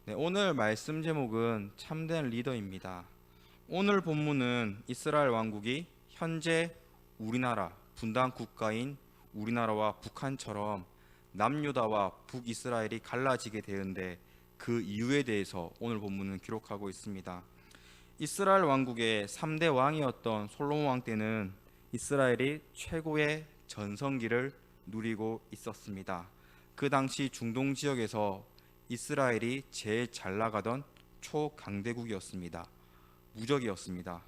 네, 오늘 말씀 제목은 참된 리더입니다. 오늘 본문은 이스라엘 왕국이 현재 우리나라 분단 국가인 우리나라와 북한처럼 남유다와 북이스라엘이 갈라지게 되는데 그 이유에 대해서 오늘 본문은 기록하고 있습니다. 이스라엘 왕국의 3대 왕이었던 솔로몬 왕 때는 이스라엘이 최고의 전성기를 누리고 있었습니다. 그 당시 중동 지역에서 이스라엘이 제일 잘 나가던 초강대국이었습니다. 무적이었습니다.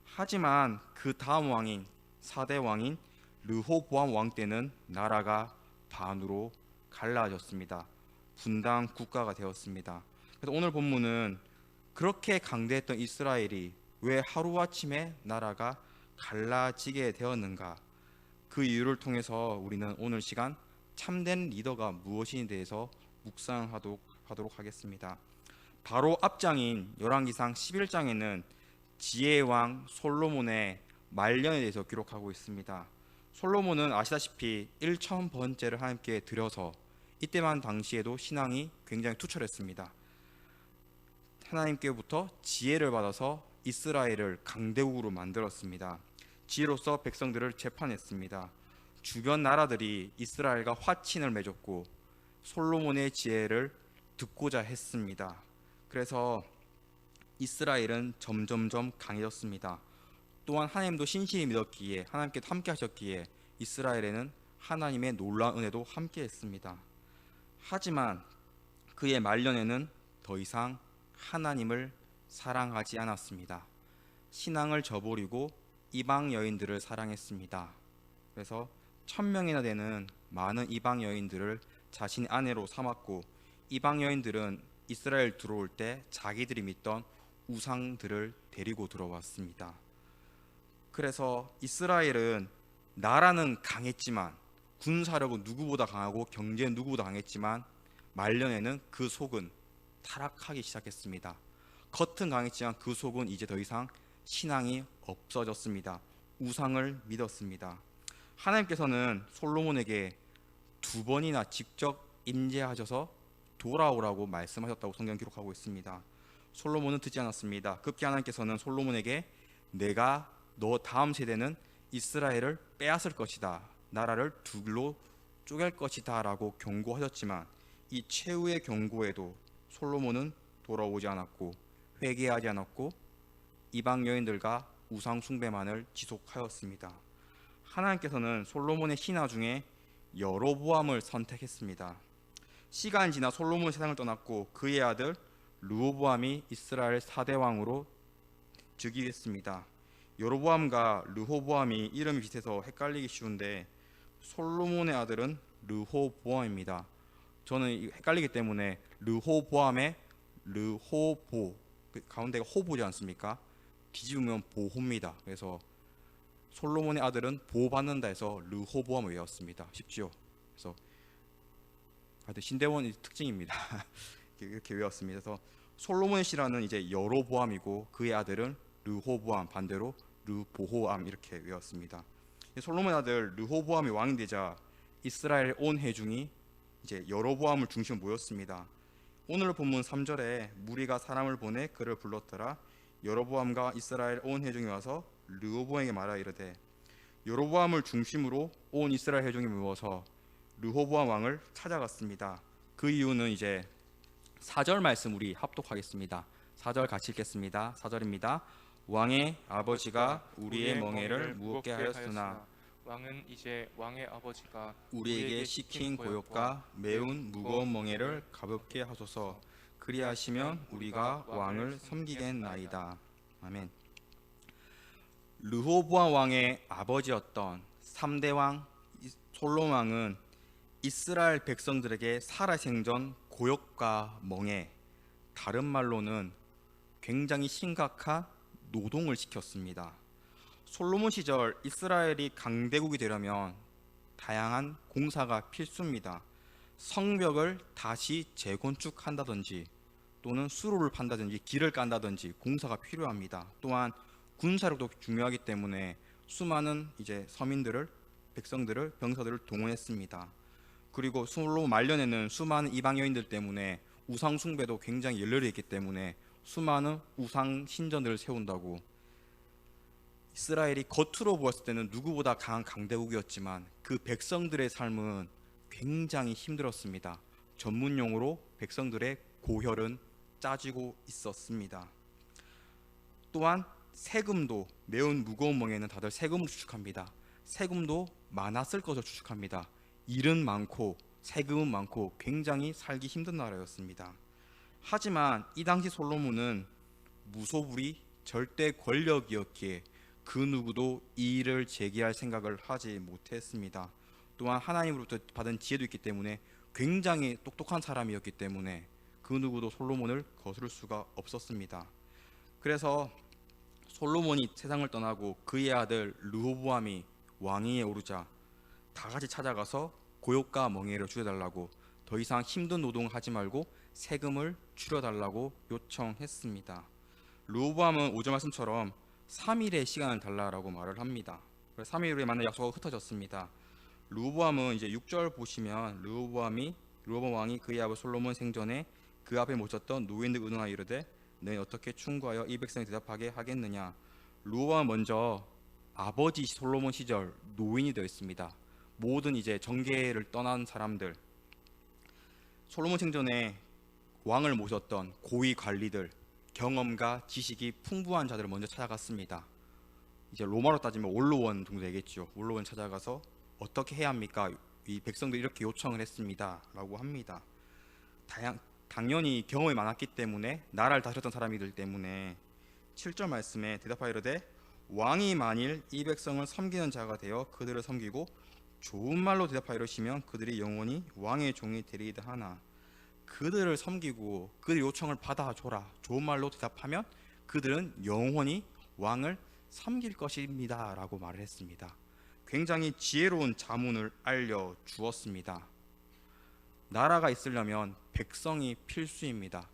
하지만 그 다음 왕인 4대 왕인 르호보암 왕 때는 나라가 반으로 갈라졌습니다. 분단 국가가 되었습니다. 그래서 오늘 본문은 그렇게 강대했던 이스라엘이 왜 하루아침에 나라가 갈라지게 되었는가, 그 이유를 통해서 우리는 오늘 시간 참된 리더가 무엇인에 대해서 묵상하도록 하겠습니다. 바로 앞장인 열왕기상 11장에는 지혜의 왕 솔로몬의 말년에 대해서 기록하고 있습니다. 솔로몬은 아시다시피 1000번째를 하나님께 드려서 이때만 당시에도 신앙이 굉장히 투철했습니다. 하나님께부터 지혜를 받아서 이스라엘을 강대국으로 만들었습니다. 지혜로서 백성들을 재판했습니다. 주변 나라들이 이스라엘과 화친을 맺었고 솔로몬의 지혜를 듣고자 했습니다. 그래서 이스라엘은 점점점 강해졌습니다. 또한 하나님도 신실히 믿었기에 하나님께 함께 하셨기에 이스라엘에는 하나님의 놀라운 은혜도 함께 했습니다. 하지만 그의 말년에는 더 이상 하나님을 사랑하지 않았습니다. 신앙을 저버리고 이방 여인들을 사랑했습니다. 그래서 1000명이나 되는 많은 이방 여인들을 자신의 아내로 삼았고, 이방 여인들은 이스라엘 들어올 때 자기들이 믿던 우상들을 데리고 들어왔습니다. 그래서 이스라엘은 나라는 강했지만, 군사력은 누구보다 강하고 경제는 누구보다 강했지만 말년에는 그 속은 타락하기 시작했습니다. 겉은 강했지만 그 속은 이제 더 이상 신앙이 없어졌습니다. 우상을 믿었습니다. 하나님께서는 솔로몬에게 2번이나 직접 임재하셔서 돌아오라고 말씀하셨다고 성경 기록하고 있습니다. 솔로몬은 듣지 않았습니다. 급기 하나님께서는 솔로몬에게 내가 너 다음 세대는 이스라엘을 빼앗을 것이다, 나라를 두 길로 쪼갤 것이다 라고 경고하셨지만 이 최후의 경고에도 솔로몬은 돌아오지 않았고 회개하지 않았고 이방 여인들과 우상 숭배만을 지속하였습니다. 하나님께서는 솔로몬의 신하 중에 여로보암을 선택했습니다. 시간이 지나 솔로몬은 세상을 떠났고 그의 아들 르호보암이 이스라엘 4대 왕으로 즉위했습니다. 여로보암과 르호보암이 이름이 비슷해서 헷갈리기 쉬운데 솔로몬의 아들은 르호보암입니다. 저는 헷갈리기 때문에 르호보암의 르호보, 가운데가 호보지 않습니까? 뒤집으면 보호입니다. 그래서 솔로몬의 아들은 보호받는다 해서 르호보암을 외웠습니다. 쉽지요? 그래서 하여튼 신대원의 특징입니다. 이렇게 외웠습니다. 그래서 솔로몬의 씨라는 이제 여로보암이고 그의 아들은 르호보암, 반대로 르보호암 이렇게 외웠습니다. 솔로몬의 아들 르호보암이 왕이 되자 이스라엘 온 회중이 이제 여로보암을 중심으로 모였습니다. 오늘 본문 3절에 무리가 사람을 보내 그를 불렀더라. 여로보암과 이스라엘 온 회중이 와서 르호보암에게 말하여 이르되, 여로보암을 중심으로 온 이스라엘 회중이 모여서 르호보암 왕을 찾아갔습니다. 그 이유는 이제 4절 말씀 우리 합독하겠습니다. 4절 같이 읽겠습니다. 4절입니다. 왕의 아버지가 우리의 멍에를 무겁게 하였으나 왕은 이제 왕의 아버지가 우리에게 시킨 고역과 매운 무거운 멍에를 가볍게 하소서. 그리하시면 우리가 왕을 섬기겠나이다. 아멘. 르호보암 왕의 아버지였던 3대 왕 솔로몬 왕은 이스라엘 백성들에게 살아생전 고역과 멍에, 다른 말로는 굉장히 심각한 노동을 시켰습니다. 솔로몬 시절 이스라엘이 강대국이 되려면 다양한 공사가 필수입니다. 성벽을 다시 재건축한다든지 또는 수로를 판다든지 길을 깐다든지 공사가 필요합니다. 또한 군사력도 중요하기 때문에 수많은 이제 서민들을, 백성들을, 병사들을 동원했습니다. 그리고 솔로몬 말년에는 수많은 이방 여인들 때문에 우상 숭배도 굉장히 열렬히 했기 때문에 수많은 우상 신전들을 세운다고. 이스라엘이 겉으로 보았을 때는 누구보다 강한 강대국이었지만 그 백성들의 삶은 굉장히 힘들었습니다. 전문용어로 백성들의 고혈은 짜지고 있었습니다. 또한 세금도 매우 무거운 멍에는 다들 세금을 추측합니다. 세금도 많았을 것을 추측합니다. 일은 많고 세금은 많고 굉장히 살기 힘든 나라였습니다. 하지만 이 당시 솔로몬은 무소불위 절대 권력이었기에 그 누구도 이 일을 제기할 생각을 하지 못했습니다. 또한 하나님으로부터 받은 지혜도 있기 때문에 굉장히 똑똑한 사람이었기 때문에 그 누구도 솔로몬을 거스를 수가 없었습니다. 그래서 솔로몬이 세상을 떠나고 그의 아들 르호보암이 왕위에 오르자 다 같이 찾아가서 고욕과 멍에를 줄여달라고, 더 이상 힘든 노동을 하지 말고 세금을 줄여달라고 요청했습니다. 르호보암은 오전 말씀처럼 3일의 시간을 달라라고 말을 합니다. 3일 후에 만나 약속하고 흩어졌습니다. 르호보암은 이제 6절 보시면 르호보암 왕이 그의 아버지 솔로몬 생전에 그 앞에 모셨던 노인들 의논하여 이르되 너희 어떻게 충고하여 이 백성이 대답하게 하겠느냐. 르호보암은 먼저 아버지 솔로몬 시절 노인이 되어 있습니다. 모든 이제 정계를 떠난 사람들, 솔로몬 생전에 왕을 모셨던 고위 관리들, 경험과 지식이 풍부한 자들을 먼저 찾아갔습니다. 이제 로마로 따지면 원로원 정도 되겠죠. 원로원 찾아가서 어떻게 해야 합니까? 이 백성들이 이렇게 요청을 했습니다 라고 합니다. 당연히 경험이 많았기 때문에 나라를 다스렸던 사람이들 때문에 7절 말씀에 대답하여 이르되 왕이 만일 이 백성을 섬기는 자가 되어 그들을 섬기고 좋은 말로 대답하여 이르시면 그들이 영원히 왕의 종이 되리이다 하나. 그들을 섬기고 그들의 요청을 받아줘라, 좋은 말로 대답하면 그들은 영원히 왕을 섬길 것입니다 라고 말을 했습니다. 굉장히 지혜로운 자문을 알려주었습니다. 나라가 있으려면 백성이 필수입니다.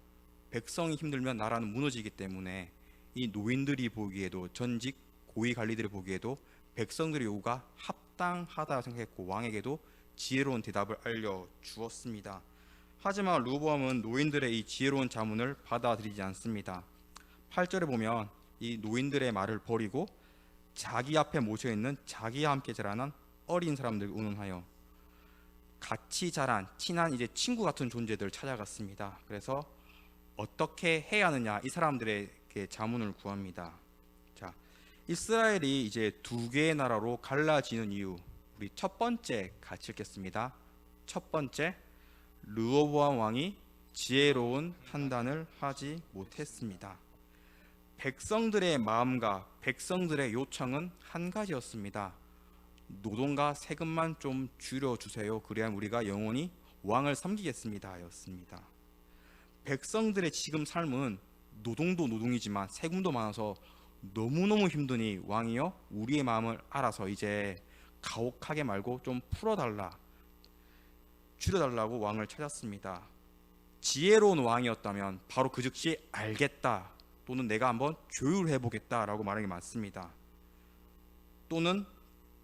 백성이 힘들면 나라는 무너지기 때문에 이 노인들이 보기에도, 전직 고위 관리들이 보기에도 백성들의 요구가 합당하다 생각했고 왕에게도 지혜로운 대답을 알려주었습니다. 하지만 르호보암은 노인들의 이 지혜로운 자문을 받아들이지 않습니다. 8절에 보면 이 노인들의 말을 버리고 자기 앞에 모셔있는 자기와 함께 자라난 어린 사람들 의논하여 같이 자란 친한 이제 친구 같은 존재들을 찾아갔습니다. 그래서 어떻게 해야 하느냐, 이 사람들에게 자문을 구합니다. 자, 이스라엘이 이제 두 개의 나라로 갈라지는 이유, 우리 첫 번째 같이 읽겠습니다. 첫 번째, 르호보암 왕이 지혜로운 판단을 하지 못했습니다. 백성들의 마음과 백성들의 요청은 한 가지였습니다. 노동과 세금만 좀 줄여주세요. 그래야 우리가 영원히 왕을 섬기겠습니다 였습니다. 백성들의 지금 삶은 노동도 노동이지만 세금도 많아서 너무너무 힘드니 왕이여 우리의 마음을 알아서 이제 가혹하게 말고 좀 풀어달라, 줄여달라고 왕을 찾았습니다. 지혜로운 왕이었다면 바로 그 즉시 알겠다, 또는 내가 한번 조율해보겠다라고 말하는 게 맞습니다. 또는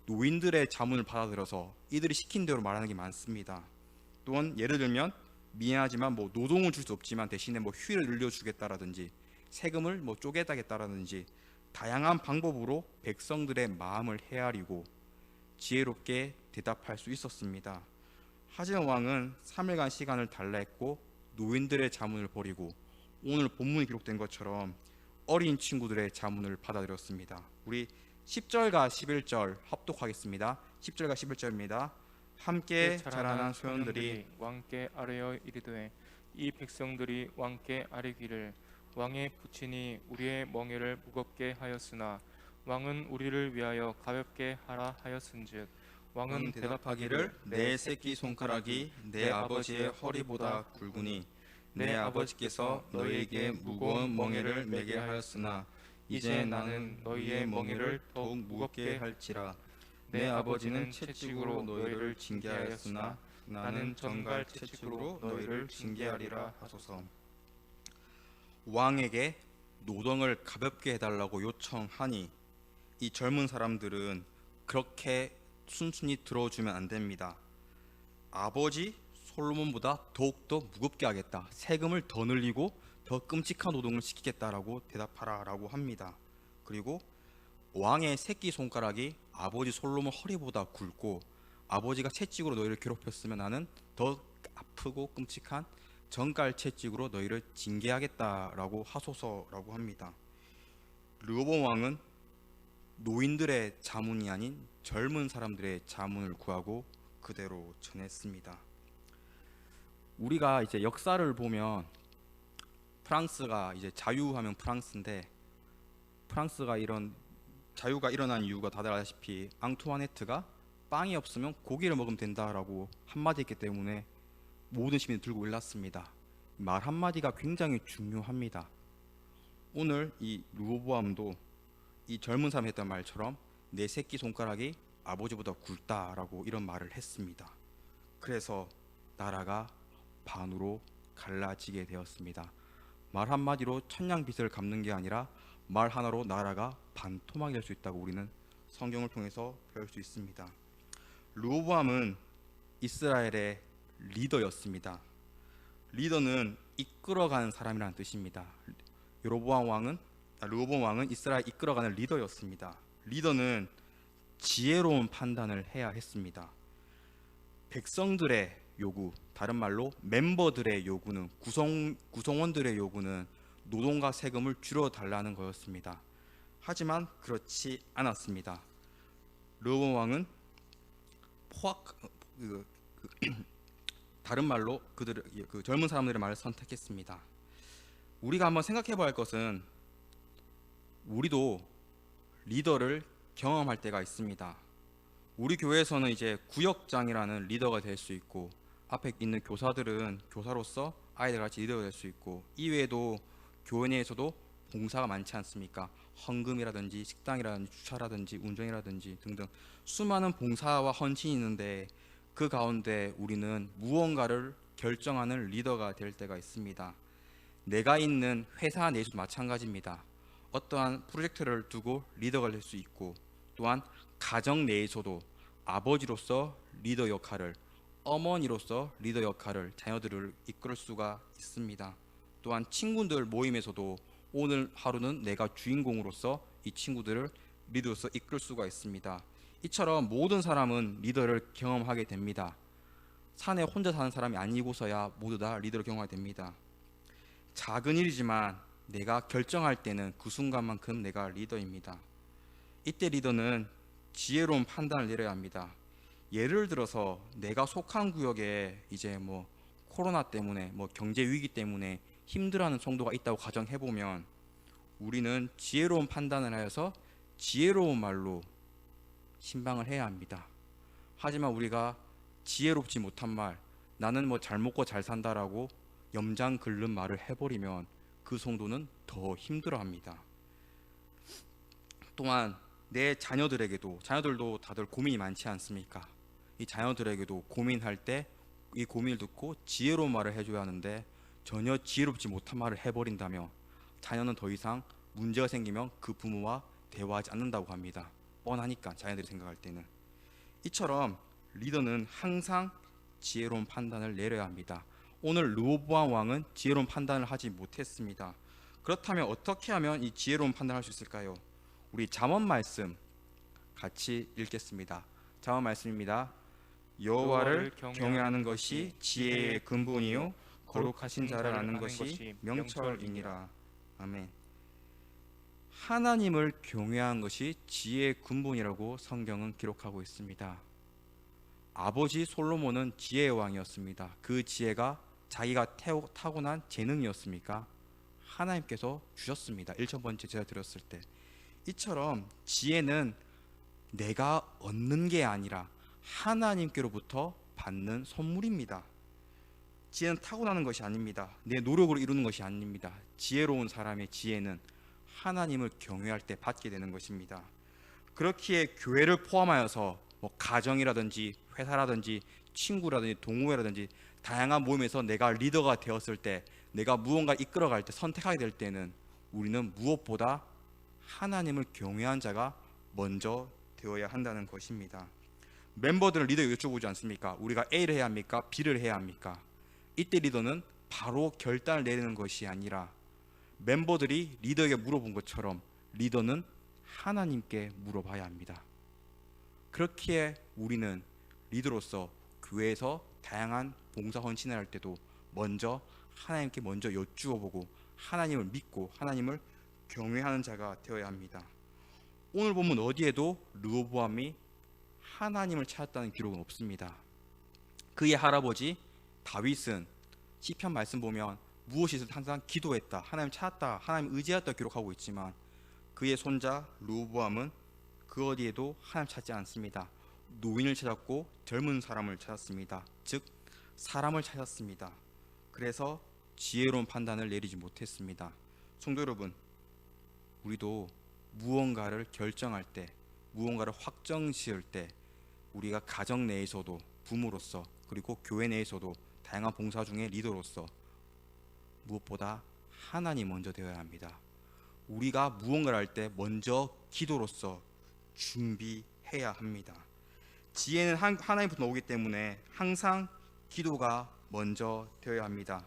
노인들의 자문을 받아들여서 이들이 시킨 대로 말하는 게 많습니다. 또한 예를 들면 미안하지만 뭐 노동을 줄 수 없지만 대신에 뭐 휴일을 늘려주겠다라든지 세금을 뭐 쪼개다겠다라든지 다양한 방법으로 백성들의 마음을 헤아리고 지혜롭게 대답할 수 있었습니다. 하지만 왕은 3일간 시간을 달라 했고 노인들의 자문을 버리고 오늘 본문에 기록된 것처럼 어린 친구들의 자문을 받아들였습니다. 우리 10절과 11절 합독하겠습니다. 10절과 11절입니다. 함께 자라난 소년들이 왕께 아뢰어 이르되 이 백성들이 왕께 아뢰기를 왕의 부친이 우리의 멍에를 무겁게 하였으나 왕은 우리를 위하여 가볍게 하라 하였은즉 왕은 대답하기를 내 새끼 손가락이 내 아버지의 허리보다 굵으니 내 아버지께서 너희에게 무거운 멍에를 매게 하였으나 이제 나는 너희의 멍에를 더욱 무겁게 할지라. 내 아버지는 채찍으로 너희를 징계하였으나 나는 전갈 채찍으로 너희를 징계하리라 하소서. 왕에게 노동을 가볍게 해달라고 요청하니 이 젊은 사람들은 그렇게 순순히 들어주면 안 됩니다. 아버지 솔로몬보다 더욱더 무겁게 하겠다. 세금을 더 늘리고 더 끔찍한 노동을 시키겠다라고 대답하라라고 합니다. 그리고 왕의 새끼 손가락이 아버지 솔로몬 허리보다 굵고 아버지가 채찍으로 너희를 괴롭혔으면 나는 더 아프고 끔찍한 정갈 채찍으로 너희를 징계하겠다라고 하소서라고 합니다. 르호보암 왕은 노인들의 자문이 아닌 젊은 사람들의 자문을 구하고 그대로 전했습니다. 우리가 이제 역사를 보면 프랑스가 이제 자유하면 프랑스인데 프랑스가 이런 자유가 일어난 이유가 다들 아시다시피 앙투아네트가 빵이 없으면 고기를 먹으면 된다라고 한마디 했기 때문에 모든 시민이 들고 일났습니다. 말 한마디가 굉장히 중요합니다. 오늘 이 르호보암도 이 젊은 사람이 했던 말처럼 내 새끼 손가락이 아버지보다 굵다라고 이런 말을 했습니다. 그래서 나라가 반으로 갈라지게 되었습니다. 말 한마디로 천냥빚을 갚는 게 아니라 말 하나로 나라가 반토막이 될 수 있다고 우리는 성경을 통해서 배울 수 있습니다. 르호보암은 이스라엘의 리더였습니다. 리더는 이끌어가는 사람이라는 뜻입니다. 르호보암 왕은 이스라엘 이끌어가는 리더였습니다. 리더는 지혜로운 판단을 해야 했습니다. 백성들의 요구, 다른 말로 멤버들의 요구는 구성원들의 요구는 노동과 세금을 줄여달라는 거였습니다. 하지만 그렇지 않았습니다. 르호보암 왕은 다른 말로 그 젊은 사람들의 말을 선택했습니다. 우리가 한번 생각해봐야 할 것은 우리도 리더를 경험할 때가 있습니다. 우리 교회에서는 이제 구역장이라는 리더가 될 수 있고 앞에 있는 교사들은 교사로서 아이들 같이 리더가 될 수 있고 이외에도 교회 내에서도 봉사가 많지 않습니까? 헌금이라든지 식당이라든지 주차라든지 운전이라든지 등등 수많은 봉사와 헌신이 있는데 그 가운데 우리는 무언가를 결정하는 리더가 될 때가 있습니다. 내가 있는 회사 내에서도 마찬가지입니다. 어떠한 프로젝트를 두고 리더가 될 수 있고 또한 가정 내에서도 아버지로서 리더 역할을, 어머니로서 리더 역할을 자녀들을 이끌 수가 있습니다. 또한 친구들 모임에서도 오늘 하루는 내가 주인공으로서 이 친구들을 리더로서 이끌 수가 있습니다. 이처럼 모든 사람은 리더를 경험하게 됩니다. 산에 혼자 사는 사람이 아니고서야 모두 다 리더를 경험하게 됩니다. 작은 일이지만 내가 결정할 때는 그 순간만큼 내가 리더입니다. 이때 리더는 지혜로운 판단을 내려야 합니다. 예를 들어서 내가 속한 구역에 이제 코로나 때문에 경제 위기 때문에 힘들어하는 성도가 있다고 가정해 보면 우리는 지혜로운 판단을 하여서 지혜로운 말로 신방을 해야 합니다. 하지만 우리가 지혜롭지 못한 말, 나는 잘 먹고 잘 산다라고 염장 긁는 말을 해버리면 그 성도는 더 힘들어합니다. 또한 내 자녀들도 다들 고민이 많지 않습니까? 이 자녀들에게도 고민할 때 이 고민을 듣고 지혜로운 말을 해줘야 하는데 전혀 지혜롭지 못한 말을 해버린다며 자녀는 더 이상 문제가 생기면 그 부모와 대화하지 않는다고 합니다. 뻔하니까 자녀들이 생각할 때는. 이처럼 리더는 항상 지혜로운 판단을 내려야 합니다. 오늘 르호보암 왕은 지혜로운 판단을 하지 못했습니다. 그렇다면 어떻게 하면 이 지혜로운 판단을 할 수 있을까요? 우리 잠언 말씀 같이 읽겠습니다. 잠언 말씀입니다. 여호와를 경외하는 것이 지혜의 근본이요 거룩하신 자를 아는 것이 명철이니라. 아멘. 하나님을 경외하는 것이 지혜의 근본이라고 성경은 기록하고 있습니다. 아버지 솔로몬은 지혜의 왕이었습니다. 그 지혜가 자기가 타고난 재능이었습니까? 하나님께서 주셨습니다. 1000번째 제가 드렸을 때. 이처럼 지혜는 내가 얻는 게 아니라 하나님께로부터 받는 선물입니다. 지혜는 타고나는 것이 아닙니다. 내 노력으로 이루는 것이 아닙니다. 지혜로운 사람의 지혜는 하나님을 경외할 때 받게 되는 것입니다. 그렇기에 교회를 포함하여서 가정이라든지 회사라든지 친구라든지 동호회라든지 다양한 모임에서 내가 리더가 되었을 때, 내가 무언가 이끌어갈 때, 선택하게 될 때는 우리는 무엇보다 하나님을 경외한 자가 먼저 되어야 한다는 것입니다. 멤버들은 리더에게 여쭤보지 않습니까? 우리가 A를 해야 합니까? B를 해야 합니까? 이때 리더는 바로 결단을 내리는 것이 아니라 멤버들이 리더에게 물어본 것처럼 리더는 하나님께 물어봐야 합니다. 그렇기에 우리는 리더로서 교회에서 다양한 봉사 헌신을 할 때도 먼저 하나님께 먼저 여쭈어보고 하나님을 믿고 하나님을 경외하는 자가 되어야 합니다. 오늘 본문 어디에도 르호보암이 하나님을 찾았다는 기록은 없습니다. 그의 할아버지 다윗은 시편 말씀 보면 무엇이든 항상 기도했다, 하나님 찾았다, 하나님 의지했다 기록하고 있지만 그의 손자 르호보암은 그 어디에도 하나님 찾지 않습니다. 노인을 찾았고 젊은 사람을 찾았습니다. 즉 사람을 찾았습니다. 그래서 지혜로운 판단을 내리지 못했습니다. 성도 여러분, 우리도 무언가를 결정할 때, 무언가를 확정 지을 때 우리가 가정 내에서도 부모로서 그리고 교회 내에서도 다양한 봉사 중에 리더로서 무엇보다 하나님 먼저 되어야 합니다. 우리가 무언가를 할 때 먼저 기도로서 준비해야 합니다. 지혜는 하나님부터 오기 때문에 항상 기도가 먼저 되어야 합니다.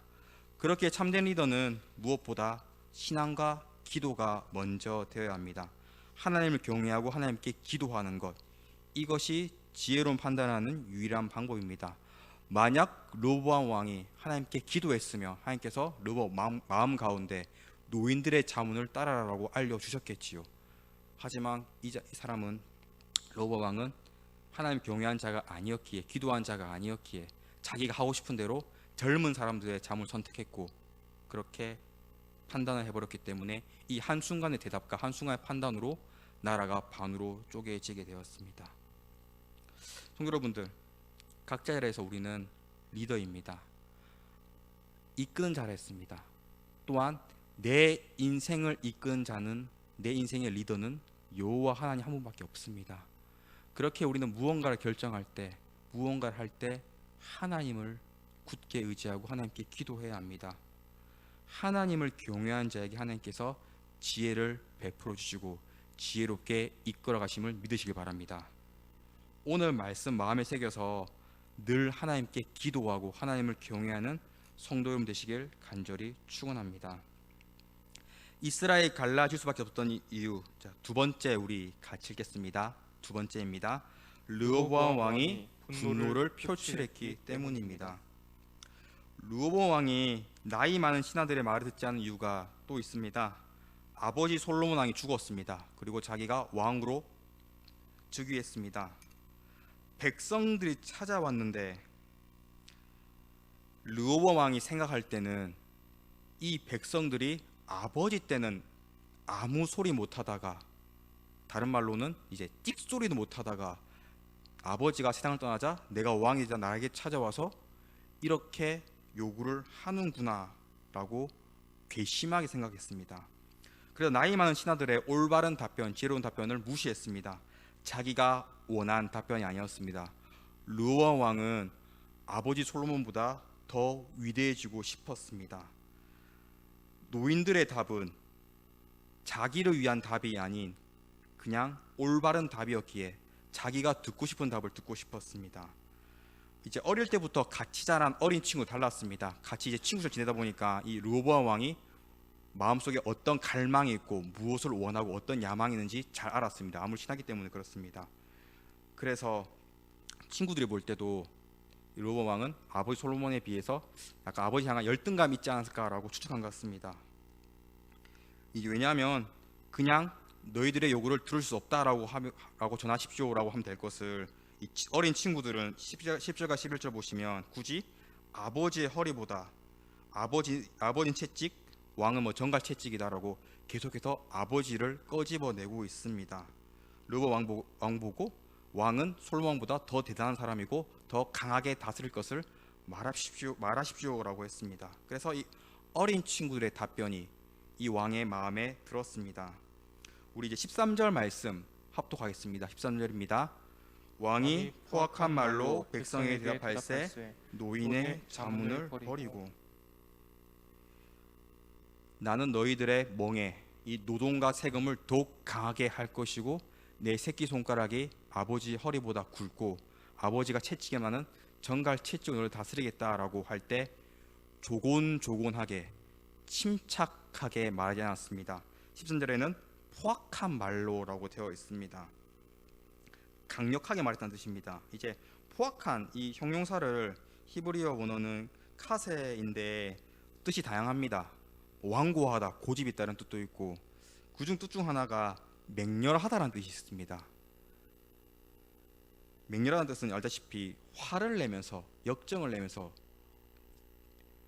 그렇게 참된 리더는 무엇보다 신앙과 기도가 먼저 되어야 합니다. 하나님을 경외하고 하나님께 기도하는 것, 이것이 지혜로운 판단하는 유일한 방법입니다. 만약 르호보암 왕이 하나님께 기도했으면 하나님께서 르호보암 마음 가운데 노인들의 자문을 따라라라고 알려주셨겠지요. 하지만 이 사람은, 르호보암 왕은 하나님 경외한 자가 아니었기에, 기도한 자가 아니었기에 자기가 하고 싶은 대로 젊은 사람들의 자문을 선택했고 그렇게 판단을 해버렸기 때문에 이 한순간의 대답과 한순간의 판단으로 나라가 반으로 쪼개지게 되었습니다. 성도 여러분들, 각자 자리에서 우리는 리더입니다. 이끄는 자를 했습니다. 또한 내 인생을 이끄는 자는, 내 인생의 리더는 여호와 하나님 한 분밖에 없습니다. 그렇게 우리는 무언가를 결정할 때, 무언가를 할 때 하나님을 굳게 의지하고 하나님께 기도해야 합니다. 하나님을 경외한 자에게 하나님께서 지혜를 베풀어 주시고 지혜롭게 이끌어 가심을 믿으시기 바랍니다. 오늘 말씀 마음에 새겨서 늘 하나님께 기도하고 하나님을 경외하는 성도 여러분 되시길 간절히 축원합니다. 이스라엘 갈라질 수밖에 없던 이유, 두 번째 우리 같이 읽겠습니다. 두 번째입니다. 르호보암 왕이 분노를 표출했기 때문입니다. 르호보암 왕이 나이 많은 신하들의 말을 듣지 않은 이유가 또 있습니다. 아버지 솔로몬 왕이 죽었습니다. 그리고 자기가 왕으로 즉위했습니다. 백성들이 찾아왔는데 르호보암 왕이 생각할 때는 이 백성들이 아버지 때는 아무 소리 못하다가, 다른 말로는 이제 찍소리도 못하다가 아버지가 세상을 떠나자 내가 왕이자 나에게 찾아와서 이렇게 요구를 하는구나 라고 괘씸하게 생각했습니다. 그래서 나이 많은 신하들의 올바른 답변, 지혜로운 답변을 무시했습니다. 자기가 원한 답변이 아니었습니다. 르호보암 왕은 아버지 솔로몬보다 더 위대해지고 싶었습니다. 노인들의 답은 자기를 위한 답이 아닌 그냥 올바른 답이었기에 자기가 듣고 싶은 답을 듣고 싶었습니다. 이제 어릴 때부터 같이 자란 어린 친구 달랐습니다. 같이 이제 친구를 지내다 보니까 이 르호보암 왕이 마음속에 어떤 갈망이 있고 무엇을 원하고 어떤 야망이 있는지 잘 알았습니다. 아무리 친하기 때문에 그렇습니다. 그래서 친구들이 볼 때도 르호보암 왕은 아버지 솔로몬에 비해서 약간 아버지 향한 열등감이 있지 않을까라고 추측한 것 같습니다. 이게 왜냐하면 그냥 너희들의 요구를 들을 수 없다라고 전하십시오라고 하면 될 것을, 이 어린 친구들은 10절과 11절 보시면 굳이 아버지의 허리보다 아버지는 채찍, 왕은 뭐 정갈 채찍이다라고 계속해서 아버지를 꺼집어내고 있습니다. 르호보암 왕 보고 왕은 솔로몬보다 더 대단한 사람이고 더 강하게 다스릴 것을 말하십시오라고 했습니다. 그래서 이 어린 친구들의 답변이 이 왕의 마음에 들었습니다. 우리 이제 13절 말씀 합독하겠습니다. 13절입니다. 왕이 포악한 말로 백성에게 대답할세 노인의 자문을 버리고, 나는 너희들의 멍에 이 노동과 세금을 더욱 강하게 할 것이고 내 새끼손가락이 아버지 허리보다 굵고 아버지가 채찍에만은 정갈 채찍으로 너를 다스리겠다라고 할 때 조곤조곤하게 침착하게 말하지 않았습니다. 13절에는 포악한 말로라고 되어 있습니다. 강력하게 말했다는 뜻입니다. 이제 포악한 이 형용사를 히브리어 원어는 카세인데 뜻이 다양합니다. 완고하다, 고집이 있다는 뜻도 있고 그중 뜻 중 하나가 맹렬하다라는 뜻이 있습니다. 맹렬하다는 뜻은 알다시피 화를 내면서 역정을 내면서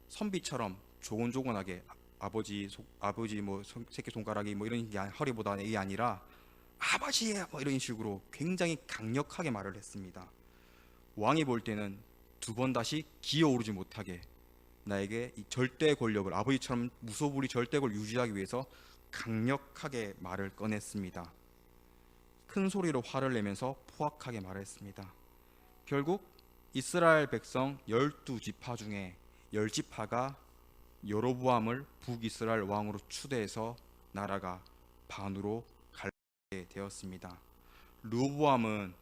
선비처럼 조곤조곤하게 아버지 뭐 새끼 손가락이 뭐 이런 게 허리보다 이게 아니라 아버지 뭐 이런 식으로 굉장히 강력하게 말을 했습니다. 왕이 볼 때는 두 번 다시 기어오르지 못하게 나에게 이 절대 권력을 아버지처럼 무소불위 절대 권력을 유지하기 위해서 강력하게 말을 꺼냈습니다. 큰 소리로 화를 내면서 포악하게 말했습니다. 결국 이스라엘 백성 12지파 중에 10지파가 여로보암을 북이스라엘 왕으로 추대해서 나라가 반으로 갈리게 되었습니다. 르호보암은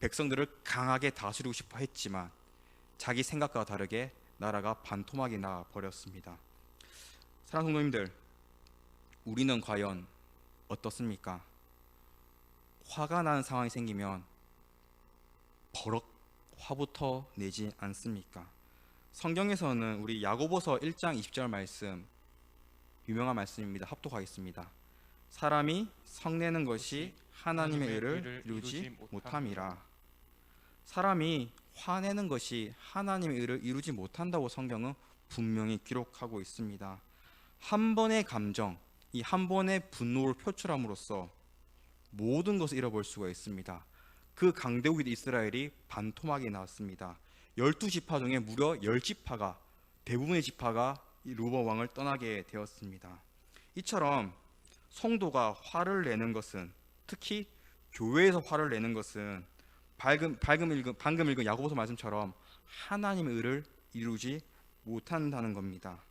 백성들을 강하게 다스리고 싶어 했지만 자기 생각과 다르게 나라가 반토막이 나 버렸습니다. 사랑하는 성도님들, 우리는 과연 어떻습니까? 화가 나는 상황이 생기면 버럭 화부터 내지 않습니까? 성경에서는 우리 야고보서 1장 20절 말씀, 유명한 말씀입니다. 합독하겠습니다. 사람이 성내는 것이 하나님의 의를 이루지 못함이라. 사람이 화내는 것이 하나님의 의를 이루지 못한다고 성경은 분명히 기록하고 있습니다. 한 번의 감정, 이 한 번의 분노를 표출함으로써 모든 것을 잃어볼 수가 있습니다. 그 강대국인 이스라엘이 반토막이 났습니다. 12지파 중에 무려 10지파가, 대부분의 지파가 르호보암 왕을 떠나게 되었습니다. 이처럼 성도가 화를 내는 것은, 특히 교회에서 화를 내는 것은 방금 읽은 야고보서 말씀처럼 하나님의 의를 이루지 못한다는 겁니다.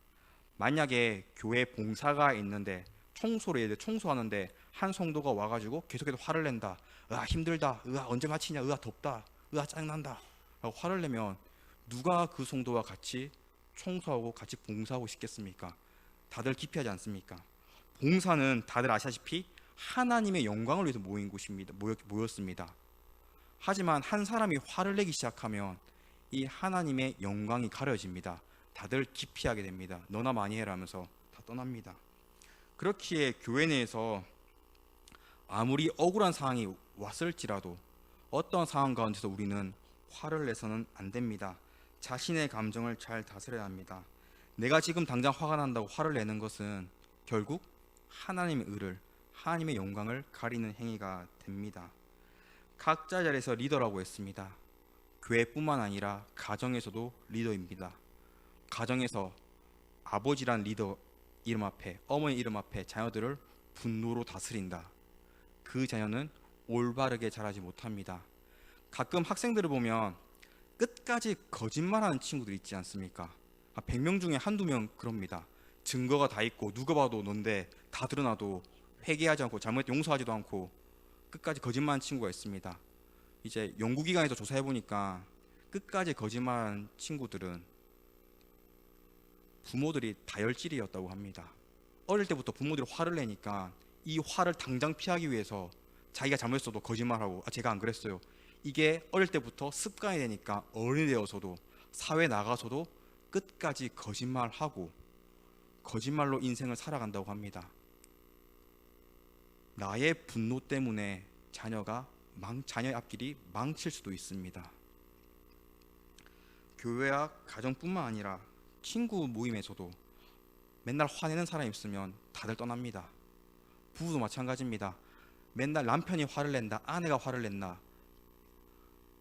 만약에 교회 봉사가 있는데 청소를 청소하는데 한 성도가 와가지고 계속해서 화를 낸다. 힘들다. 언제 마치냐. 덥다. 짜증난다. 라고 화를 내면 누가 그 성도와 같이 청소하고 같이 봉사하고 싶겠습니까? 다들 기피하지 않습니까? 봉사는 다들 아시다시피 하나님의 영광을 위해서 모인 곳입니다. 모였습니다. 하지만 한 사람이 화를 내기 시작하면 이 하나님의 영광이 가려집니다. 다들 기피하게 됩니다. 너나 많이 해라 하면서 다 떠납니다. 그렇기에 교회 내에서 아무리 억울한 상황이 왔을지라도 어떤 상황 가운데서 우리는 화를 내서는 안 됩니다. 자신의 감정을 잘 다스려야 합니다. 내가 지금 당장 화가 난다고 화를 내는 것은 결국 하나님의 의를, 하나님의 영광을 가리는 행위가 됩니다. 각자 자리에서 리더라고 했습니다. 교회뿐만 아니라 가정에서도 리더입니다. 가정에서 아버지란 리더 이름 앞에, 어머니 이름 앞에 자녀들을 분노로 다스린다. 그 자녀는 올바르게 자라지 못합니다. 가끔 학생들을 보면 끝까지 거짓말하는 친구들 있지 않습니까? 100명 중에 한두 명 그럽니다. 증거가 다 있고 누가 봐도 넌데 다 드러나도 회개하지 않고 잘못했다 용서하지도 않고 끝까지 거짓말하는 친구가 있습니다. 이제 연구기관에서 조사해 보니까 끝까지 거짓말하는 친구들은 부모들이 다혈질이었다고 합니다. 어릴 때부터 부모들이 화를 내니까 이 화를 당장 피하기 위해서 자기가 잘못했어도 거짓말하고 제가 안 그랬어요. 이게 어릴 때부터 습관이 되니까 어른이 되어서도 사회에 나가서도 끝까지 거짓말하고 거짓말로 인생을 살아간다고 합니다. 나의 분노 때문에 자녀의 앞길이 망칠 수도 있습니다. 교회와 가정뿐만 아니라 친구 모임에서도 맨날 화내는 사람이 있으면 다들 떠납니다. 부부도 마찬가지입니다. 맨날 남편이 화를 낸다, 아내가 화를 낸다,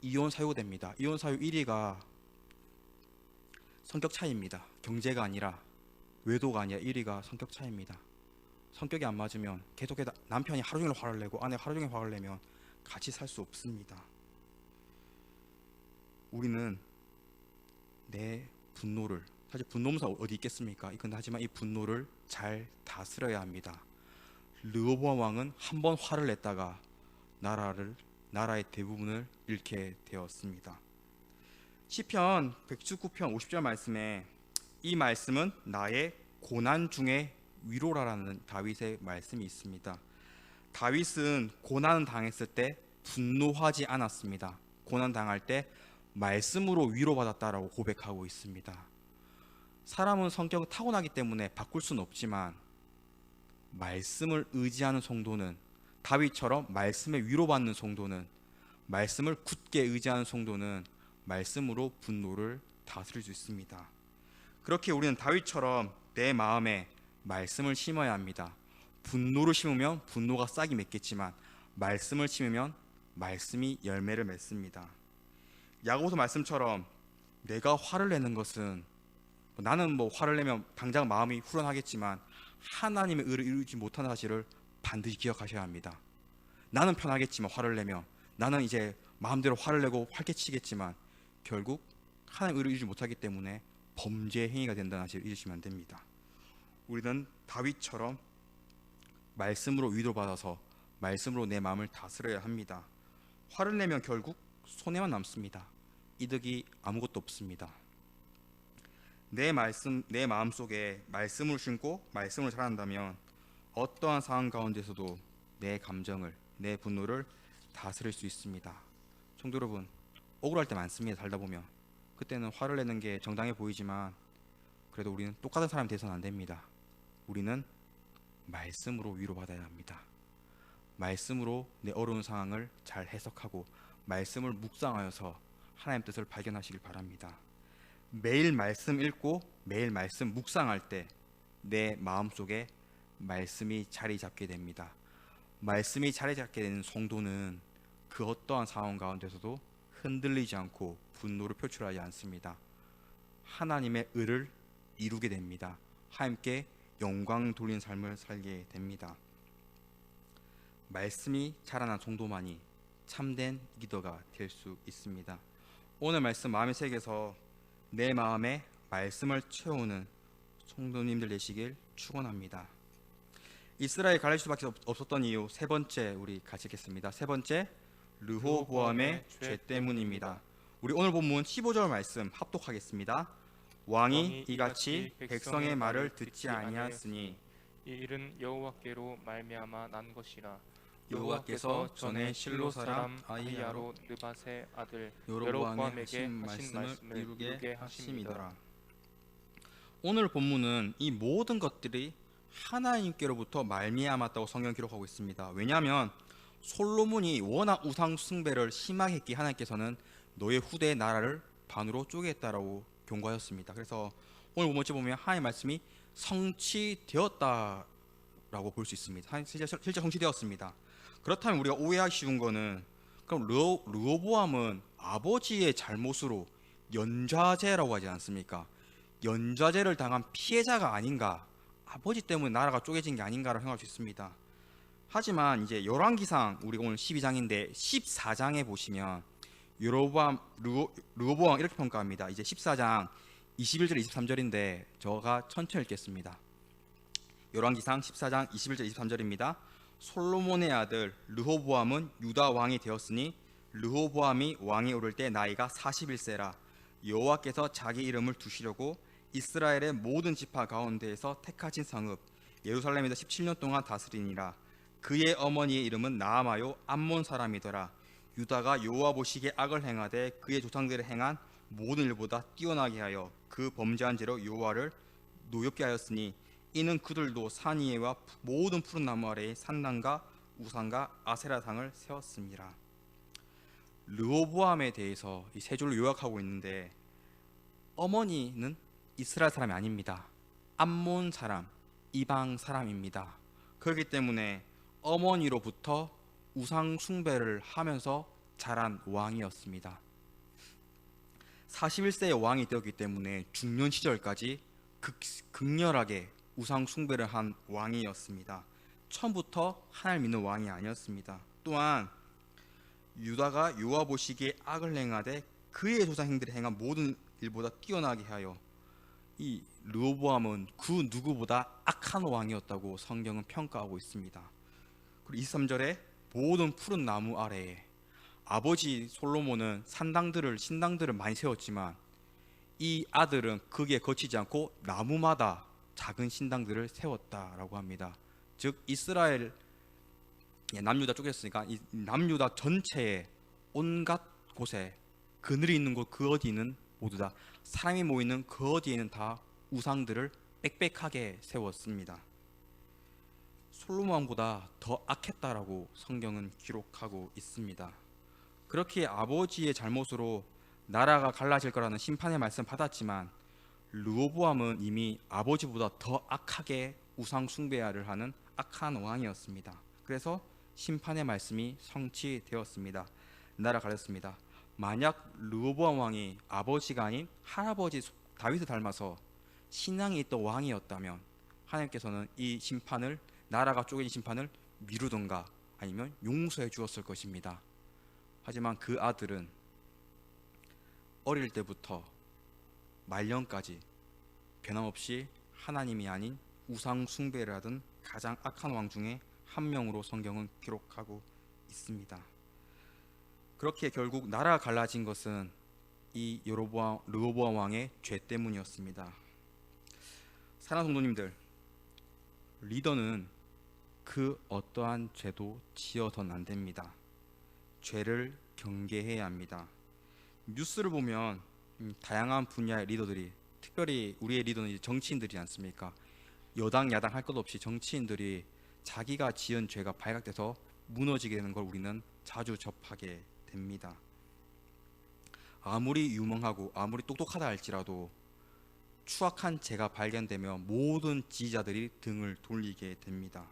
이혼 사유됩니다. 이혼 사유 1위가 성격 차이입니다. 경제가 아니라 외도가 아니라 1위가 성격 차이입니다. 성격이 안 맞으면 계속해서 남편이 하루 종일 화를 내고 아내가 하루 종일 화를 내면 같이 살 수 없습니다. 우리는 내 분노를, 사실 분노무사 어디 있겠습니까? 하지만 이 분노를 잘 다스려야 합니다. 르호보암 왕은 한 번 화를 냈다가 나라의 대부분을 잃게 되었습니다. 시편 119편 50절 말씀에 이 말씀은 나의 고난 중에 위로라라는 다윗의 말씀이 있습니다. 다윗은 고난 당했을 때 분노하지 않았습니다. 고난 당할 때 말씀으로 위로받았다라고 고백하고 있습니다. 사람은 성격이 타고나기 때문에 바꿀 수는 없지만 말씀을 의지하는 성도는, 다윗처럼 말씀에 위로받는 성도는, 말씀을 굳게 의지하는 성도는 말씀으로 분노를 다스릴 수 있습니다. 그렇게 우리는 다윗처럼 내 마음에 말씀을 심어야 합니다. 분노를 심으면 분노가 싹이 맺겠지만 말씀을 심으면 말씀이 열매를 맺습니다. 야고보서 말씀처럼 내가 화를 내는 것은, 나는 화를 내면 당장 마음이 후련하겠지만 하나님의 의를 이루지 못하는 사실을 반드시 기억하셔야 합니다. 나는 편하겠지만 화를 내면, 나는 이제 마음대로 화를 내고 활개치겠지만 결국 하나님의 의를 이루지 못하기 때문에 범죄 행위가 된다는 사실을 잊으시면 안 됩니다. 우리는 다윗처럼 말씀으로 위로받아서 말씀으로 내 마음을 다스려야 합니다. 화를 내면 결국 손해만 남습니다. 이득이 아무것도 없습니다. 내 마음 속에 말씀을 심고 말씀을 자란다면 어떠한 상황 가운데서도 내 감정을, 내 분노를 다스릴 수 있습니다. 성도 여러분, 억울할 때 많습니다. 살다 보면 그때는 화를 내는 게 정당해 보이지만 그래도 우리는 똑같은 사람이 돼서는 안 됩니다. 우리는 말씀으로 위로받아야 합니다. 말씀으로 내 어려운 상황을 잘 해석하고 말씀을 묵상하여서 하나님 뜻을 발견하시길 바랍니다. 매일 말씀 읽고 매일 말씀 묵상할 때 내 마음속에 말씀이 자리 잡게 됩니다. 말씀이 자리 잡게 되는 성도는 그 어떠한 상황 가운데서도 흔들리지 않고 분노를 표출하지 않습니다. 하나님의 의를 이루게 됩니다. 하나님께 영광 돌린 삶을 살게 됩니다. 말씀이 자라난 성도만이 참된 리더가 될 수 있습니다. 오늘 말씀 마음의 색에서 내 마음에 말씀을 채우는 성도님들 되시길 축원합니다. 이스라엘 갈릴 수밖에 없었던 이유 세 번째 우리 같이 읽겠습니다. 세 번째, 르호보암의 죄 때문입니다. 우리 오늘 본문 15절 말씀 합독하겠습니다. 왕이 이같이 백성의 말을 듣지 아니하였으니 이 일은 여호와께로 말미암아 난 것이라. 여호와께서 전에 실로 사람 아히야로 느밧의 아들 여로보암에게 하신 말씀을 이루게 하심이더라. 오늘 본문은 이 모든 것들이 하나님께로부터 말미암았다고 성경 기록하고 있습니다. 왜냐하면 솔로몬이 워낙 우상 숭배를 심하게 했기에 하나님께서는 너의 후대의 나라를 반으로 쪼개겠다라고 경고하였습니다. 그래서 오늘 본문에 보면 하나님의 말씀이 성취되었다라고 볼 수 있습니다. 실제 성취되었습니다. 그렇다면 우리가 오해하기 쉬운 거는, 그럼 르호보암은 아버지의 잘못으로 연좌제라고 하지 않습니까? 연좌제를 당한 피해자가 아닌가, 아버지 때문에 나라가 쪼개진 게 아닌가라고 생각할 수 있습니다. 하지만 이제 열왕기상, 우리가 오늘 12장인데 14장에 보시면 르호보암 이렇게 평가합니다. 이제 14장 21절 23절인데 저가 천천히 읽겠습니다. 열왕기상 14장 21절 23절입니다. 솔로몬의 아들 르호보암은 유다 왕이 되었으니 르호보암이 왕에 오를 때 나이가 41세라. 여호와께서 자기 이름을 두시려고 이스라엘의 모든 지파 가운데에서 택하신 성읍 예루살렘에서 17년 동안 다스리니라. 그의 어머니의 이름은 나아마요 암몬 사람이더라. 유다가 여호와 보시기에 악을 행하되 그의 조상들이 행한 모든 일보다 뛰어나게 하여 그 범죄한 죄로 여호와를 노엽게 하였으니 이는 그들도 산 위에와 모든 푸른 나무 아래에 산당과 우상과 아세라상을 세웠습니다. 르호보암에 대해서 이 세 줄로 요약하고 있는데, 어머니는 이스라엘 사람이 아닙니다. 암몬 사람, 이방 사람입니다. 그렇기 때문에 어머니로부터 우상 숭배를 하면서 자란 왕이었습니다. 41세의 왕이 되었기 때문에 중년 시절까지 극렬하게 우상 숭배를 한 왕이었습니다. 처음부터 하나님 믿는 왕이 아니었습니다. 또한 유다가 여호와 보시기에 악을 행하되 그의 조상 행들이 행한 모든 일보다 뛰어나게 하여, 이 르호보암은 그 누구보다 악한 왕이었다고 성경은 평가하고 있습니다. 그리고 23절에 모든 푸른 나무 아래에 아버지 솔로몬은 신당들을 많이 세웠지만 이 아들은 거기에 거치지 않고 나무마다 작은 신당들을 세웠다라고 합니다. 즉 이스라엘 남유다 쪼개졌으니까 이 남유다 전체에 온갖 곳에 그늘이 있는 곳 그 어디는 모두 다 사람이 모이는 그 어디에는 다 우상들을 빽빽하게 세웠습니다. 솔로몬 왕보다 더 악했다라고 성경은 기록하고 있습니다. 그렇게 아버지의 잘못으로 나라가 갈라질 거라는 심판의 말씀 받았지만 르호보암은 이미 아버지보다 더 악하게 우상 숭배를 하는 악한 왕이었습니다. 그래서 심판의 말씀이 성취되었습니다. 나라 갈렸습니다. 만약 르호보암 왕이 아버지가 아닌 할아버지 다윗을 닮아서 신앙이 있던 왕이었다면 하나님께서는 이 심판을 나라가 쪼개진 심판을 미루던가 아니면 용서해 주었을 것입니다. 하지만 그 아들은 어릴 때부터 말년까지 변함없이 하나님이 아닌 우상 숭배를 하던 가장 악한 왕 중에 한 명으로 성경은 기록하고 있습니다. 그렇게 결국 나라가 갈라진 것은 이 르호보암 왕의 죄 때문이었습니다. 사랑하는 성도님들, 리더는 그 어떠한 죄도 지어서는 안 됩니다. 죄를 경계해야 합니다. 뉴스를 보면 다양한 분야의 리더들이, 특별히 우리의 리더는 이제 정치인들이지 않습니까? 여당 야당 할 것 없이 정치인들이 자기가 지은 죄가 발각돼서 무너지게 되는 걸 우리는 자주 접하게 됩니다. 아무리 유명하고 아무리 똑똑하다 할지라도 추악한 죄가 발견되면 모든 지지자들이 등을 돌리게 됩니다.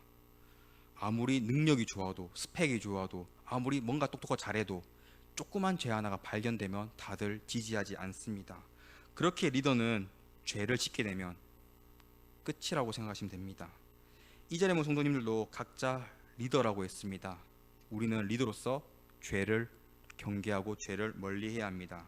아무리 능력이 좋아도 스펙이 좋아도 아무리 뭔가 똑똑하고 잘해도 조그만 죄 하나가 발견되면 다들 지지하지 않습니다. 그렇게 리더는 죄를 짓게 되면 끝이라고 생각하시면 됩니다. 이 자리에 모인 성도님들도 각자 리더라고 했습니다. 우리는 리더로서 죄를 경계하고 죄를 멀리해야 합니다.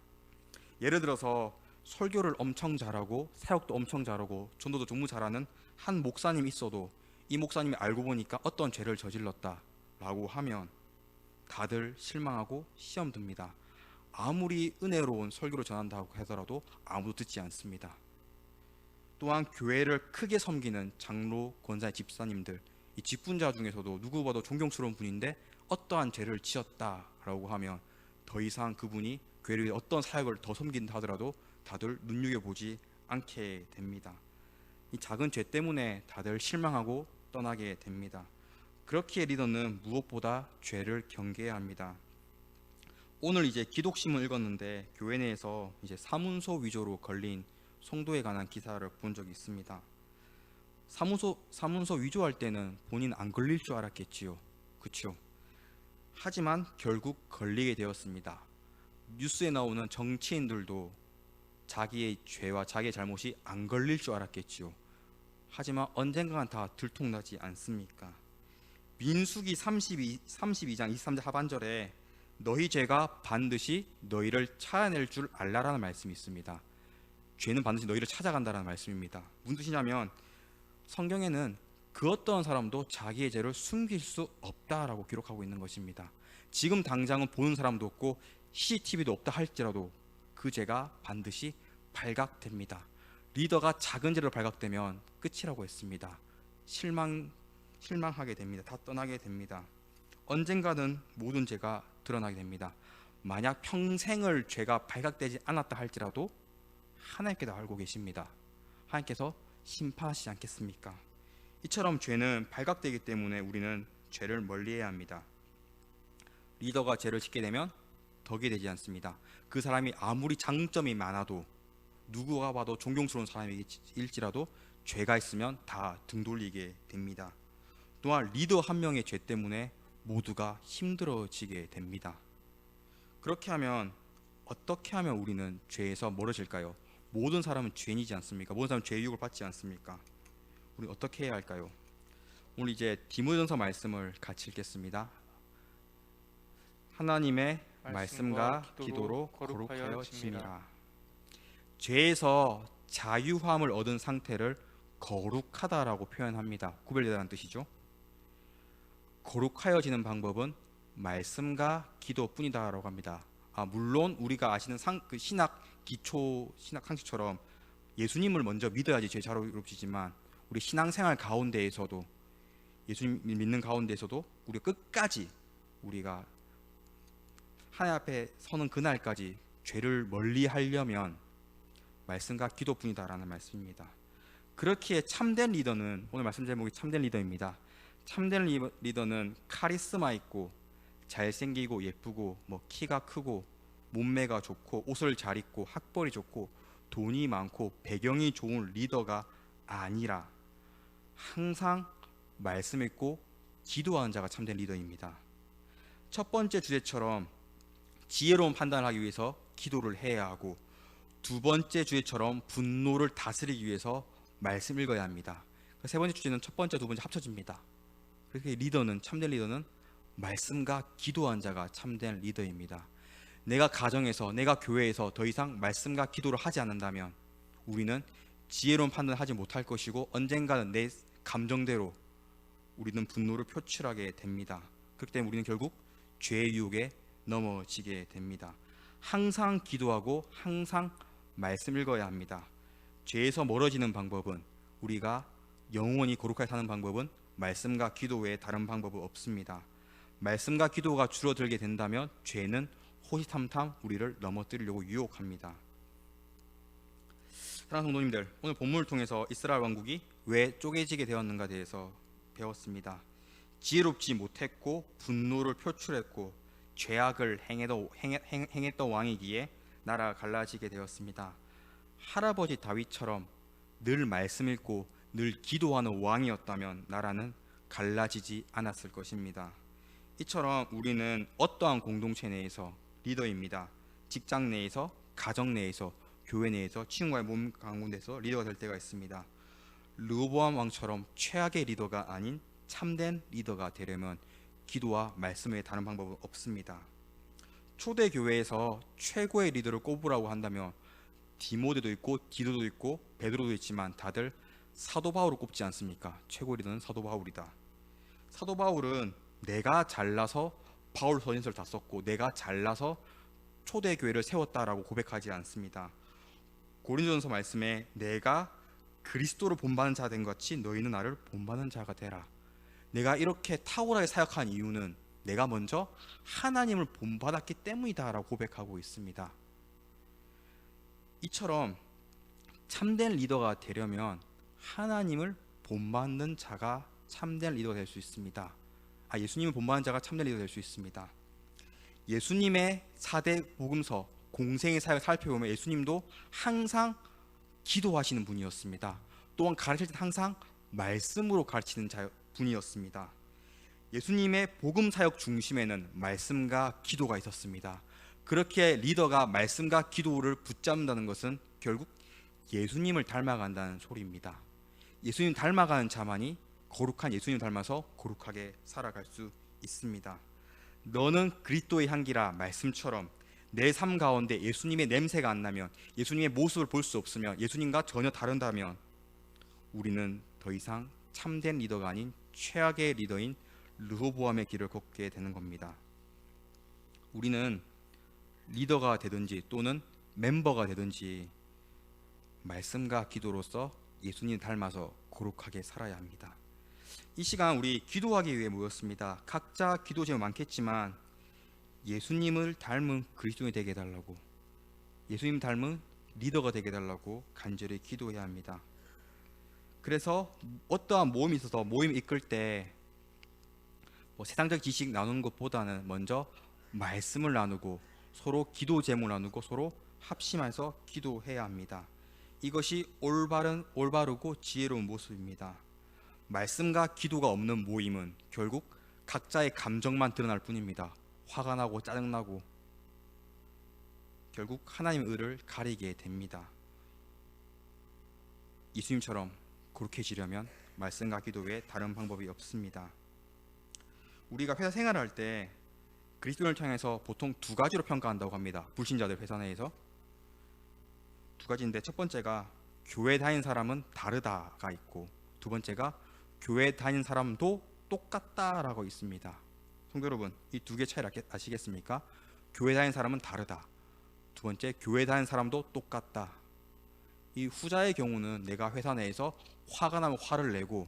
예를 들어서 설교를 엄청 잘하고 사역도 엄청 잘하고 전도도 정말 잘하는 한 목사님이 있어도 이 목사님이 알고 보니까 어떤 죄를 저질렀다라고 하면 다들 실망하고 시험 듭니다. 아무리 은혜로운 설교를 전한다고 하더라도 아무도 듣지 않습니다. 또한 교회를 크게 섬기는 장로, 권사, 집사님들, 이 직분자 중에서도 누구 봐도 존경스러운 분인데 어떠한 죄를 지었다라고 하면 더 이상 그분이 교회를 위해 어떤 사역을 더 섬긴다 하더라도 다들 눈여겨보지 않게 됩니다. 이 작은 죄 때문에 다들 실망하고 떠나게 됩니다. 그렇기에 리더는 무엇보다 죄를 경계해야 합니다. 오늘 이제 기독신문 읽었는데 교회 내에서 이제 사문서 위조로 걸린 성도에 관한 기사를 본 적이 있습니다. 사문서 위조할 때는 본인 안 걸릴 줄 알았겠지요. 그렇죠? 하지만 결국 걸리게 되었습니다. 뉴스에 나오는 정치인들도 자기의 죄와 자기의 잘못이 안 걸릴 줄 알았겠지요. 하지만 언젠가는 다 들통나지 않습니까? 민수기 32장 23절 하반절에 너희 죄가 반드시 너희를 찾아낼 줄 알라라는 말씀이 있습니다. 죄는 반드시 너희를 찾아간다라는 말씀입니다. 무슨 뜻이냐면 성경에는 그 어떤 사람도 자기의 죄를 숨길 수 없다라고 기록하고 있는 것입니다. 지금 당장은 보는 사람도 없고 CCTV도 없다 할지라도 그 죄가 반드시 발각됩니다. 리더가 작은 죄로 발각되면 끝이라고 했습니다. 실망하게 됩니다. 다 떠나게 됩니다. 언젠가는 모든 죄가 드러나게 됩니다. 만약 평생을 죄가 발각되지 않았다 할지라도 하나님께서 알고 계십니다. 하나님께서 심판하시지 않겠습니까? 이처럼 죄는 발각되기 때문에 우리는 죄를 멀리해야 합니다. 리더가 죄를 짓게 되면 덕이 되지 않습니다. 그 사람이 아무리 장점이 많아도 누구가 봐도 존경스러운 사람일지라도 죄가 있으면 다 등 돌리게 됩니다. 또한 리더 한 명의 죄 때문에 모두가 힘들어지게 됩니다. 그렇게 하면 어떻게 하면 우리는 죄에서 멀어질까요? 모든 사람은 죄인이지 않습니까? 모든 사람은 죄의 유혹을 받지 않습니까? 우리 어떻게 해야 할까요? 오늘 이제 디모데전서 말씀을 같이 읽겠습니다. 하나님의 말씀과 기도로 거룩하여 지니라. 죄에서 자유함을 얻은 상태를 거룩하다라고 표현합니다. 구별되다는 뜻이죠. 거룩하여지는 방법은 말씀과 기도뿐이다라고 합니다. 물론 우리가 아시는 신학 기초 신학 상식처럼 예수님을 먼저 믿어야지 죄 자유롭지만 우리 신앙생활 가운데에서도 예수님 믿는 가운데에서도 우리 끝까지 우리가 하나님 앞에 서는 그날까지 죄를 멀리 하려면 말씀과 기도뿐이다라는 말씀입니다. 그렇기에 참된 리더는, 오늘 말씀 제목이 참된 리더입니다. 참된 리더는 카리스마 있고 잘생기고 예쁘고 키가 크고 몸매가 좋고 옷을 잘 입고 학벌이 좋고 돈이 많고 배경이 좋은 리더가 아니라 항상 말씀 읽고 기도하는 자가 참된 리더입니다. 첫 번째 주제처럼 지혜로운 판단을 하기 위해서 기도를 해야 하고, 두 번째 주제처럼 분노를 다스리기 위해서 말씀 읽어야 합니다. 세 번째 주제는 첫 번째, 두 번째 합쳐집니다. 그렇게 참된 리더는 말씀과 기도한 자가 참된 리더입니다. 내가 가정에서, 내가 교회에서 더 이상 말씀과 기도를 하지 않는다면 우리는 지혜로운 판단을 하지 못할 것이고 언젠가는 내 감정대로 우리는 분노를 표출하게 됩니다. 그렇기 때문에 우리는 결국 죄의 유혹에 넘어지게 됩니다. 항상 기도하고 항상 말씀 읽어야 합니다. 죄에서 멀어지는 방법은, 우리가 영원히 거룩하게 사는 방법은 말씀과 기도 외에 다른 방법은 없습니다. 말씀과 기도가 줄어들게 된다면 죄는 호시탐탐 우리를 넘어뜨리려고 유혹합니다. 사랑하는 성도님들, 오늘 본문을 통해서 이스라엘 왕국이 왜 쪼개지게 되었는가에 대해서 배웠습니다. 지혜롭지 못했고 분노를 표출했고 죄악을 행했던 왕이기에 나라가 갈라지게 되었습니다. 할아버지 다윗처럼 늘 말씀 읽고 늘 기도하는 왕이었다면 나라는 갈라지지 않았을 것입니다. 이처럼 우리는 어떠한 공동체 내에서 리더입니다. 직장 내에서, 가정 내에서, 교회 내에서, 친구와의 몸 가운데서 리더가 될 때가 있습니다. 르호보암 왕처럼 최악의 리더가 아닌 참된 리더가 되려면 기도와 말씀 외에 다른 방법은 없습니다. 초대 교회에서 최고의 리더를 꼽으라고 한다면 디모데도 있고 디도도 있고 베드로도 있지만 다들 사도 바울을 꼽지 않습니까? 최고 리더는 사도 바울이다. 사도 바울은 내가 잘나서 바울 서신서를 다 썼고 내가 잘나서 초대 교회를 세웠다라고 고백하지 않습니다. 고린도전서 말씀에 내가 그리스도를 본받는 자 된 것 같이 너희는 나를 본받는 자가 되라. 내가 이렇게 탁월하게 사역한 이유는 내가 먼저 하나님을 본받았기 때문이다 라고 고백하고 있습니다. 이처럼 참된 리더가 되려면 하나님을 본받는 자가 참된 리더가 될 수 있습니다. 예수님을 본받는 자가 참된 리더가 될 수 있습니다. 예수님의 4대 복음서 공생의 사역을 살펴보면 예수님도 항상 기도하시는 분이었습니다. 또한 가르칠 때 항상 말씀으로 가르치는 분이었습니다. 예수님의 복음 사역 중심에는 말씀과 기도가 있었습니다. 그렇게 리더가 말씀과 기도를 붙잡는다는 것은 결국 예수님을 닮아간다는 소리입니다. 예수님 닮아가는 자만이 거룩한 예수님 닮아서 거룩하게 살아갈 수 있습니다. 너는 그리스도의 향기라 말씀처럼 내 삶 가운데 예수님의 냄새가 안 나면, 예수님의 모습을 볼 수 없으면, 예수님과 전혀 다른다면 우리는 더 이상 참된 리더가 아닌 최악의 리더인 르호보암의 길을 걷게 되는 겁니다. 우리는 리더가 되든지 또는 멤버가 되든지 말씀과 기도로서 예수님 닮아서 거룩하게 살아야 합니다. 이 시간 우리 기도하기 위해 모였습니다. 각자 기도 제목 많겠지만 예수님을 닮은 그리스도인이 되게 해달라고, 예수님 닮은 리더가 되게 해달라고 간절히 기도해야 합니다. 그래서 어떠한 모임이 있어서 모임 이끌 때 세상적 지식 나누는 것보다는 먼저 말씀을 나누고 서로 기도 제목을 나누고 서로 합심해서 기도해야 합니다. 이것이 올바르고 지혜로운 모습입니다. 말씀과 기도가 없는 모임은 결국 각자의 감정만 드러날 뿐입니다. 화가 나고 짜증나고 결국 하나님의 의를 가리게 됩니다. 예수님처럼 거룩해지려면 말씀과 기도 외에 다른 방법이 없습니다. 우리가 회사 생활을 할 때 그리스도인을 향해서 보통 두 가지로 평가한다고 합니다. 불신자들 회사 내에서 두 가지인데, 첫 번째가 교회 다닌 사람은 다르다가 있고, 두 번째가 교회 다닌 사람도 똑같다라고 있습니다. 성도 여러분, 이 두 개 차이를 아시겠습니까? 교회 다니는 사람은 다르다. 두 번째, 교회 다니는 사람도 똑같다. 이 후자의 경우는 내가 회사 내에서 화가 나면 화를 내고,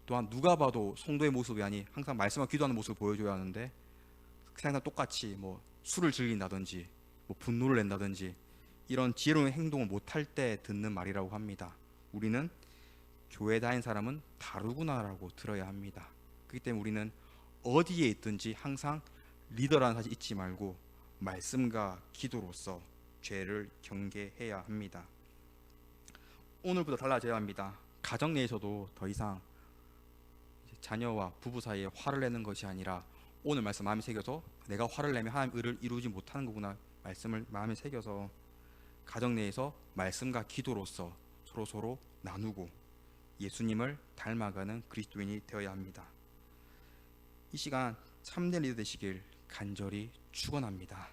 또한 누가 봐도 성도의 모습이 아니 항상 말씀과 기도하는 모습을 보여줘야 하는데, 항상 똑같이 뭐 술을 즐긴다든지 뭐 분노를 낸다든지 이런 지혜로운 행동을 못할 때 듣는 말이라고 합니다. 우리는 교회 다니는 사람은 다르구나라고 들어야 합니다. 그렇기 때문에 우리는 어디에 있든지 항상 리더라는 사실 잊지 말고 말씀과 기도로서 죄를 경계해야 합니다. 오늘부터 달라져야 합니다. 가정 내에서도 더 이상 자녀와 부부 사이에 화를 내는 것이 아니라 오늘 말씀 마음에 새겨서 내가 화를 내면 하나님 의를 이루지 못하는 거구나 말씀을 마음에 새겨서 가정 내에서 말씀과 기도로서 서로 나누고 예수님을 닮아가는 그리스도인이 되어야 합니다. 이 시간 참된 리더 되시길 간절히 축원합니다.